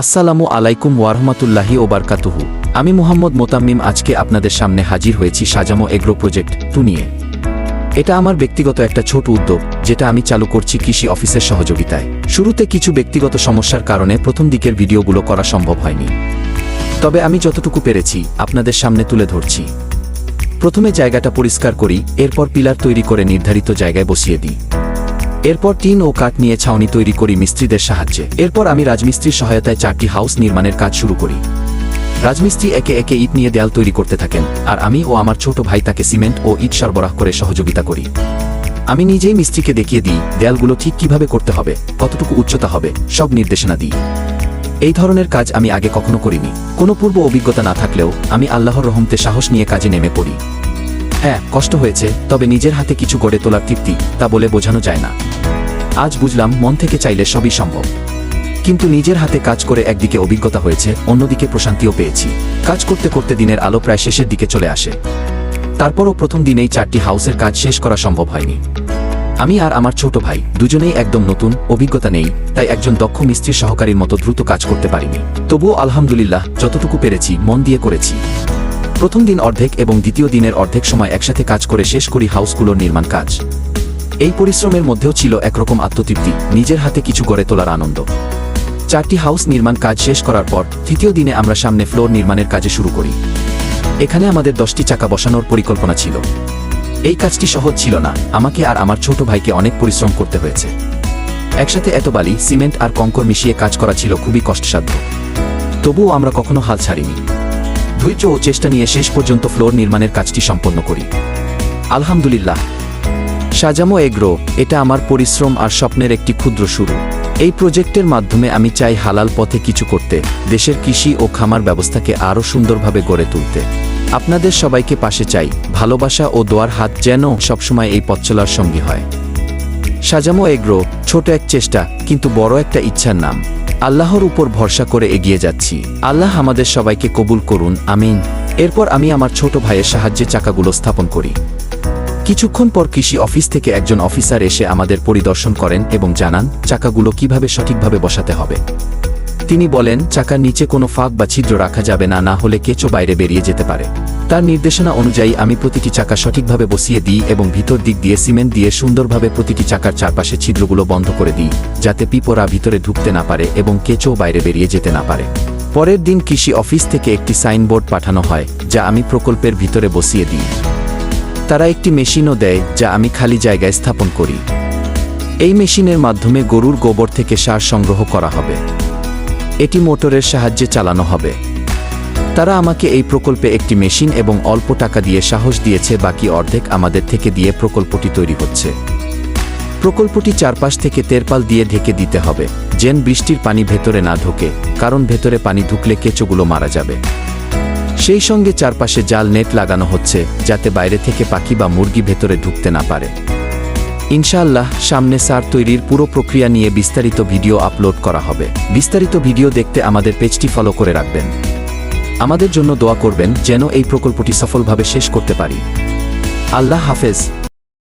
আসসালামু আলাইকুম ওয়ারহমাতুল্লাহি ওবারকাতুহু। আমি মোহাম্মদ মোতাম্মিম আজকে আপনাদের সামনে হাজির হয়েছি সাজামো এগ্রো প্রজেক্ট 2 নিয়ে। এটা আমার ব্যক্তিগত একটা ছোট উদ্যোগ যেটা আমি চালু করছি কৃষি অফিসের সহযোগিতায়। শুরুতে কিছু ব্যক্তিগত সমস্যার কারণে প্রথম দিকের ভিডিওগুলো করা সম্ভব হয়নি, তবে আমি যতটুকু পেরেছি আপনাদের সামনে তুলে ধরছি। প্রথমে জায়গাটা পরিষ্কার করি, এরপর পিলার তৈরি করে নির্ধারিত জায়গায় বসিয়ে দিই। এরপর টিন ও কাঠ নিয়ে ছাউনি তৈরি করি মিস্ত্রিদের সাহায্যে। এরপর আমি রাজমিস্ত্রির সহায়তায় 4টি হাউস নির্মাণের কাজ শুরু করি। রাজমিস্ত্রি একে একে ইট নিয়ে দেয়াল তৈরি করতে থাকেন, আর আমি ও আমার ছোট ভাই তাকে সিমেন্ট ও ইট সরবরাহ করে সহযোগিতা করি। আমি নিজেই মিস্ত্রিকে দেখিয়ে দিই দেয়ালগুলো ঠিক কিভাবে করতে হবে, কতটুকু উচ্চতা হবে, সব নির্দেশনা দিই। এই ধরনের কাজ আমি আগে কখনো করিনি। কোনো পূর্ব অভিজ্ঞতা না থাকলেও আমি আল্লাহর রহমতে সাহস নিয়ে কাজে নেমে পড়ি। হ্যাঁ, কষ্ট হয়েছে, তবে নিজের হাতে কিছু গড়ে তোলার তৃপ্তি তা বলে বোঝানো যায় না। আজ বুঝলাম মন থেকে চাইলে সবই সম্ভব। কিন্তু নিজের হাতে কাজ করে একদিকে অভিজ্ঞতা হয়েছে, অন্যদিকে প্রশান্তিও পেয়েছি। কাজ করতে করতে দিনের আলো প্রায় শেষের দিকে চলে আসে। তারপরও প্রথম দিনেই 4টি হাউসের কাজ শেষ করা সম্ভব হয়নি। আমি আর আমার ছোট ভাই দুজনেই একদম নতুন, অভিজ্ঞতা নেই, তাই একজন দক্ষ মিস্ত্রির সহকারীর মতো দ্রুত কাজ করতে পারিনি। তবুও আলহামদুলিল্লাহ যতটুকু পেরেছি মন দিয়ে করেছি। প্রথম দিন অর্ধেক এবং দ্বিতীয় দিনের অর্ধেক সময় একসাথে কাজ করে শেষ করি হাউসগুলোর নির্মাণ কাজ। এই পরিশ্রমের মধ্যেও ছিল একরকম আত্মতৃপ্তি, নিজের হাতে কিছু গড়ে তোলার আনন্দ। 4টি হাউস নির্মাণ কাজ শেষ করার পর তৃতীয় দিনে আমরা সামনে ফ্লোর নির্মাণের কাজে শুরু করি। এখানে আমাদের 10টি চাকা বসানোর পরিকল্পনা ছিল। এই কাজটি সহজ ছিল না, আমাকে আর আমার ছোট ভাইকে অনেক পরিশ্রম করতে হয়েছে। একসাথে এত বালি, সিমেন্ট আর কংকর মিশিয়ে কাজ করা ছিল খুবই কষ্টসাধ্য। তবুও আমরা কখনো হাল ছাড়িনি। ধৈর্য ও চেষ্টা নিয়ে শেষ পর্যন্ত ফ্লোর নির্মাণের কাজটি সম্পন্ন করি। আলহামদুলিল্লাহ। সাজামো এগ্রো, এটা আমার পরিশ্রম আর স্বপ্নের একটি ক্ষুদ্র শুরু। এই প্রজেক্টের মাধ্যমে আমি চাই হালাল পথে কিছু করতে, দেশের কৃষি ও খামার ব্যবস্থাকে আরও সুন্দরভাবে গড়ে তুলতে। আপনাদের সবাইকে পাশে চাই, ভালোবাসা ও দোয়ার হাত যেন সবসময় এই পথ চলার সঙ্গী হয়। সাজামো এগ্রো ছোট এক চেষ্টা, কিন্তু বড় একটা ইচ্ছার নাম। আল্লাহর উপর ভরসা করে এগিয়ে যাচ্ছি। আল্লাহ আমাদের সবাইকে কবুল করুন, আমিন। এরপর আমি আমার ছোট ভাইয়ের সাহায্যে চাকাগুলো স্থাপন করি। কিছুক্ষণ পর কৃষি অফিস থেকে একজন অফিসার এসে আমাদের পরিদর্শন করেন এবং জানান চাকাগুলো কিভাবে সঠিকভাবে বসাতে হবে। তিনি বলেন চাকার নিচে কোনো ফাঁক বা ছিদ্র রাখা যাবে না, না হলে কেঁচো বাইরে বেরিয়ে যেতে পারে। তার নির্দেশনা অনুযায়ী আমি প্রতিটি চাকা সঠিকভাবে বসিয়ে দিই এবং ভিতর দিক দিয়ে সিমেন্ট দিয়ে সুন্দরভাবে প্রতিটি চাকার চারপাশে ছিদ্রগুলো বন্ধ করে দিই, যাতে পিঁপড়া ভিতরে ঢুকতে না পারে এবং কেঁচো বাইরে বেরিয়ে যেতে না পারে। পরের দিন কৃষি অফিস থেকে একটি সাইনবোর্ড পাঠানো হয়, যা আমি প্রকল্পের ভিতরে বসিয়ে দিই। তারা একটি মেশিনও দেয়, যা আমি খালি জায়গায় স্থাপন করি। এই মেশিনের মাধ্যমে গরুর গোবর থেকে সার সংগ্রহ করা হবে। এটি মোটরের সাহায্যে চালানো হবে। তারা আমাকে এই প্রকল্পে একটি মেশিন এবং অল্প টাকা দিয়ে সাহস দিয়েছে, বাকি অর্ধেক আমাদের থেকে দিয়ে প্রকল্পটি তৈরি হচ্ছে। প্রকল্পটি চারপাশ থেকে তেরপাল দিয়ে ঢেকে দিতে হবে, যেন বৃষ্টির পানি ভেতরে না ঢোকে, কারণ ভেতরে পানি ঢুকলে কেঁচোগুলো মারা যাবে। সেই সঙ্গে চারপাশে জাল নেট লাগানো হচ্ছে, যাতে বাইরে থেকে পাখি বা মুরগি ভেতরে ঢুকতে না পারে। ইনশাআল্লাহ সামনে সার তৈরির পুরো প্রক্রিয়া নিয়ে বিস্তারিত ভিডিও আপলোড করা হবে। বিস্তারিত ভিডিও দেখতে আমাদের পেজটি ফলো করে রাখবেন। আমাদের জন্য দোয়া করবেন যেন এই প্রকল্পটি সফলভাবে শেষ করতে পারি। আল্লাহ হাফেজ।